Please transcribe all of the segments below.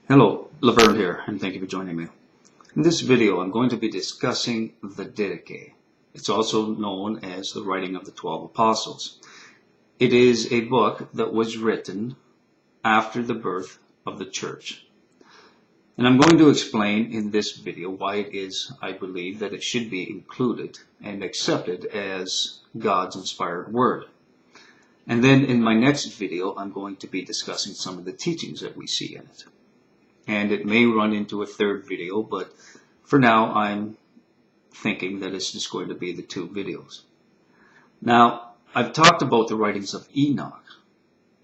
Hello, Laverne here, and thank you for joining me. In this video, I'm going to be discussing the Didache. It's also known as the Writing of the 12 Apostles. It is a book that was written after the birth of the church. And I'm going to explain in this video why it is I believe that it should be included and accepted as God's inspired word. And then in my next video, I'm going to be discussing some of the teachings that we see in it. And it may run into a third video, but for now I'm thinking that it's just going to be the two videos. Now, I've talked about the writings of Enoch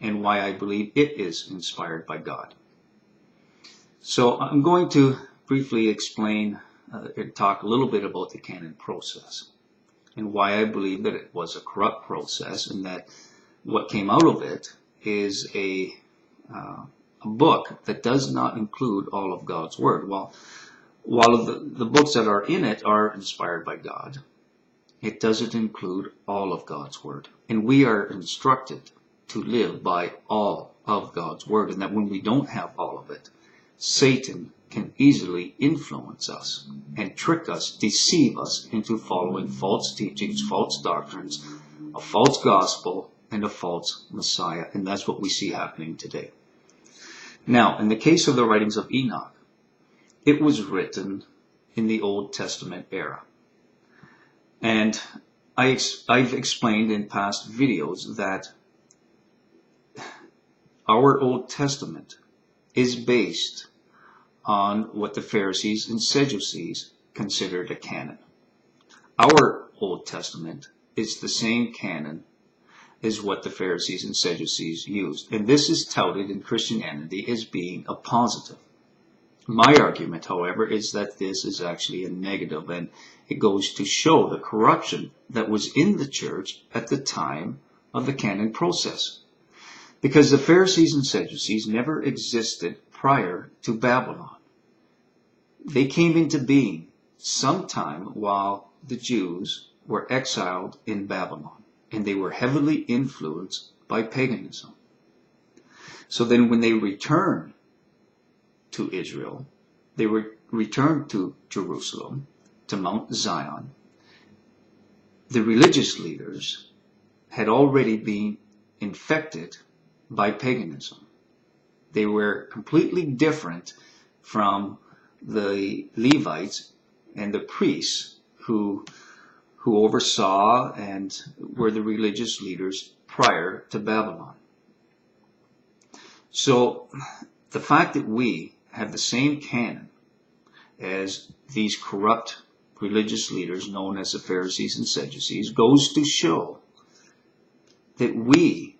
and why I believe it is inspired by God. So I'm going to briefly explain and talk a little bit about the canon process and why I believe that it was a corrupt process and that what came out of it is a book that does not include all of God's word. While the books that are in it are inspired by God, it doesn't include all of God's word. And we are instructed to live by all of God's word, and that when we don't have all of it, Satan can easily influence us and trick us, deceive us into following false teachings, false doctrines, a false gospel, and a false Messiah. And that's what we see happening today. Now, in the case of the writings of Enoch, it was written in the Old Testament era. And I've explained in past videos that our Old Testament is based on what the Pharisees and Sadducees considered a canon. Our Old Testament is the same canon is what the Pharisees and Sadducees used. And this is touted in Christianity as being a positive. My argument, however, is that this is actually a negative, and it goes to show the corruption that was in the church at the time of the canon process. Because the Pharisees and Sadducees never existed prior to Babylon. They came into being sometime while the Jews were exiled in Babylon. And they were heavily influenced by paganism. So then when they returned to Israel, they returned to Jerusalem, to Mount Zion. The religious leaders had already been infected by paganism. They were completely different from the Levites and the priests who oversaw and were the religious leaders prior to Babylon. So the fact that we have the same canon as these corrupt religious leaders known as the Pharisees and Sadducees goes to show that we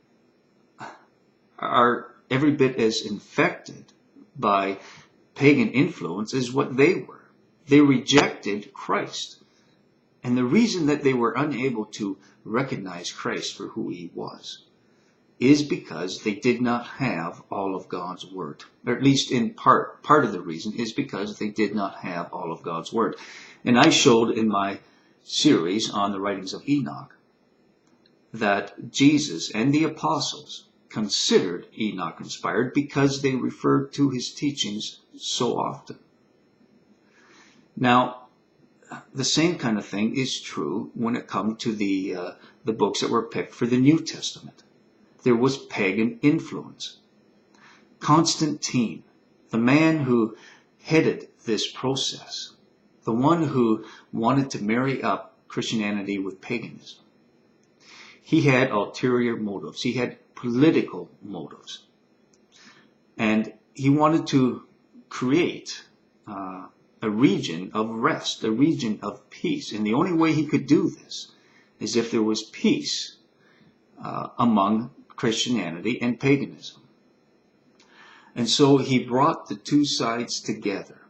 are every bit as infected by pagan influence as what they were. They rejected Christ. And the reason that they were unable to recognize Christ for who he was is because they did not have all of God's word. Or at least in part of the reason is because they did not have all of God's word. And I showed in my series on the writings of Enoch that Jesus and the apostles considered Enoch inspired because they referred to his teachings so often. Now, the same kind of thing is true when it comes to the books that were picked for the New Testament. There was pagan influence. Constantine, the man who headed this process, the one who wanted to marry up Christianity with paganism, he had ulterior motives. He had political motives. And he wanted to create a region of rest, a region of peace. And the only way he could do this is if there was peace among Christianity and paganism. And so he brought the two sides together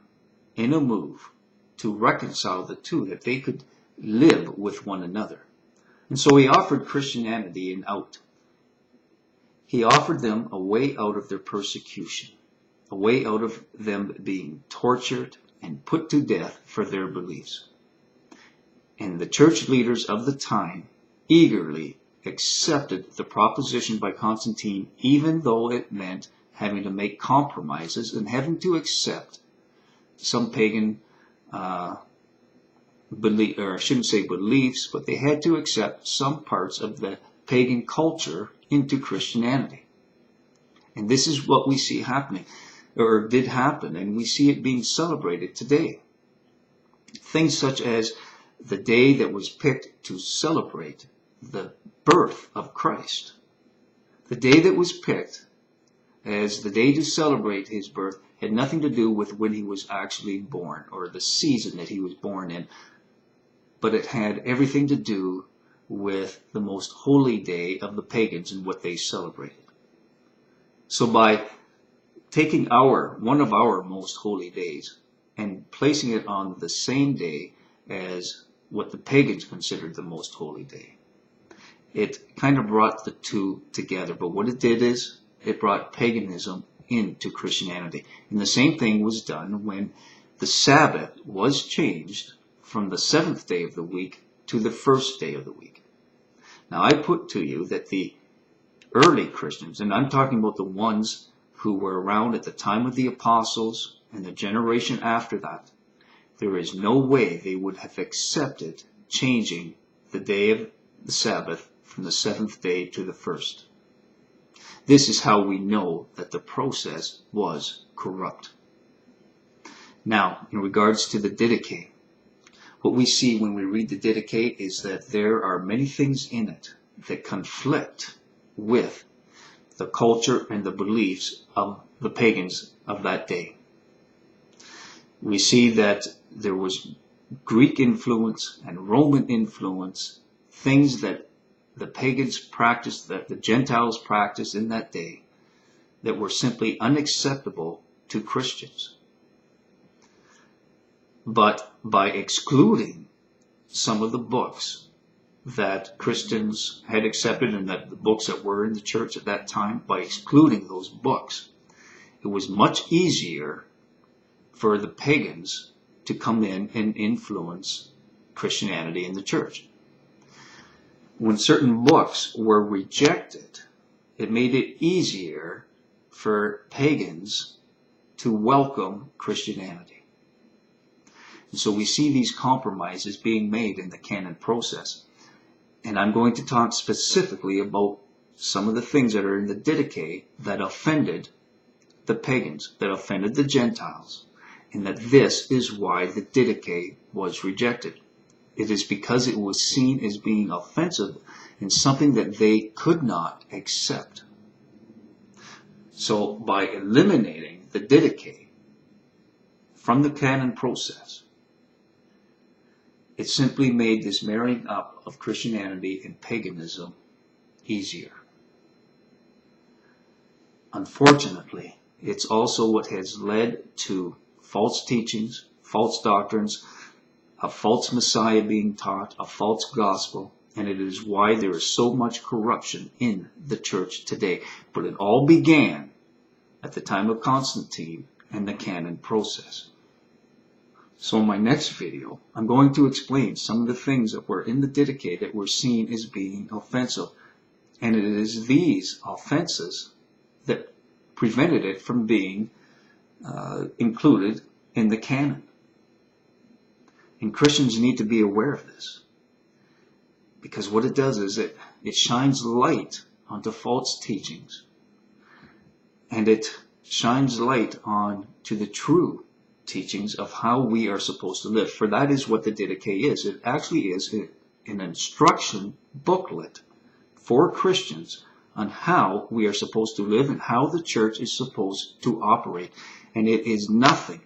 in a move to reconcile the two, that they could live with one another. And so he offered Christianity an out. He offered them a way out of their persecution, a way out of them being tortured and put to death for their beliefs. And the church leaders of the time eagerly accepted the proposition by Constantine, even though it meant having to make compromises and having to accept some pagan belief, or I shouldn't say beliefs, but they had to accept some parts of the pagan culture into Christianity. And this is what we see happening, or did happen, and we see it being celebrated today. Things such as the day that was picked to celebrate the birth of Christ. The day that was picked as the day to celebrate his birth had nothing to do with when he was actually born or the season that he was born in, but it had everything to do with the most holy day of the pagans and what they celebrated. So by taking one of our most holy days and placing it on the same day as what the pagans considered the most holy day, it kind of brought the two together. But what it did is it brought paganism into Christianity. And the same thing was done when the Sabbath was changed from the seventh day of the week to the first day of the week. Now I put to you that the early Christians, and I'm talking about the ones who were around at the time of the apostles and the generation after that, there is no way they would have accepted changing the day of the Sabbath from the seventh day to the first. This is how we know that the process was corrupt. Now, in regards to the Didache, what we see when we read the Didache is that there are many things in it that conflict with the culture and the beliefs of the pagans of that day. We see that there was Greek influence and Roman influence, things that the pagans practiced, that the Gentiles practiced in that day, that were simply unacceptable to Christians. But by excluding some of the books that Christians had accepted and that the books that were in the church at that time, by excluding those books, it was much easier for the pagans to come in and influence Christianity in the church. When certain books were rejected, it made it easier for pagans to welcome Christianity. And so we see these compromises being made in the canon process. And I'm going to talk specifically about some of the things that are in the Didache that offended the pagans, that offended the Gentiles, and that this is why the Didache was rejected. It is because it was seen as being offensive and something that they could not accept. So by eliminating the Didache from the canon process, it simply made this marrying up of Christianity and paganism easier. Unfortunately, it's also what has led to false teachings, false doctrines, a false Messiah being taught, a false gospel, and it is why there is so much corruption in the church today. But it all began at the time of Constantine and the canon process. So in my next video, I'm going to explain some of the things that were in the Didache that were seen as being offensive. And it is these offenses that prevented it from being included in the canon. And Christians need to be aware of this. Because what it does is it shines light onto false teachings. And it shines light on to the true teachings of how we are supposed to live. For that is what the Didache is. It actually is an instruction booklet for Christians on how we are supposed to live and how the church is supposed to operate. And it is nothing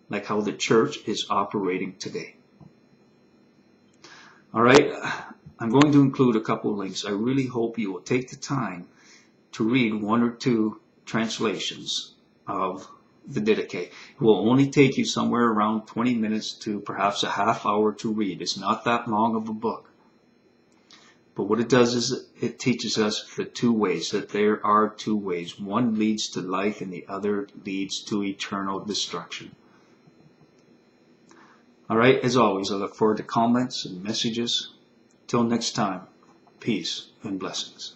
like how the church is operating today. All right, I'm going to include a couple of links. I really hope you will take the time to read one or two translations of the Didache. It will only take you somewhere around 20 minutes to perhaps a half hour to read. It's not that long of a book. But what it does is it teaches us the two ways, that there are two ways. One leads to life and the other leads to eternal destruction. All right, as always, I look forward to comments and messages. Till next time, peace and blessings.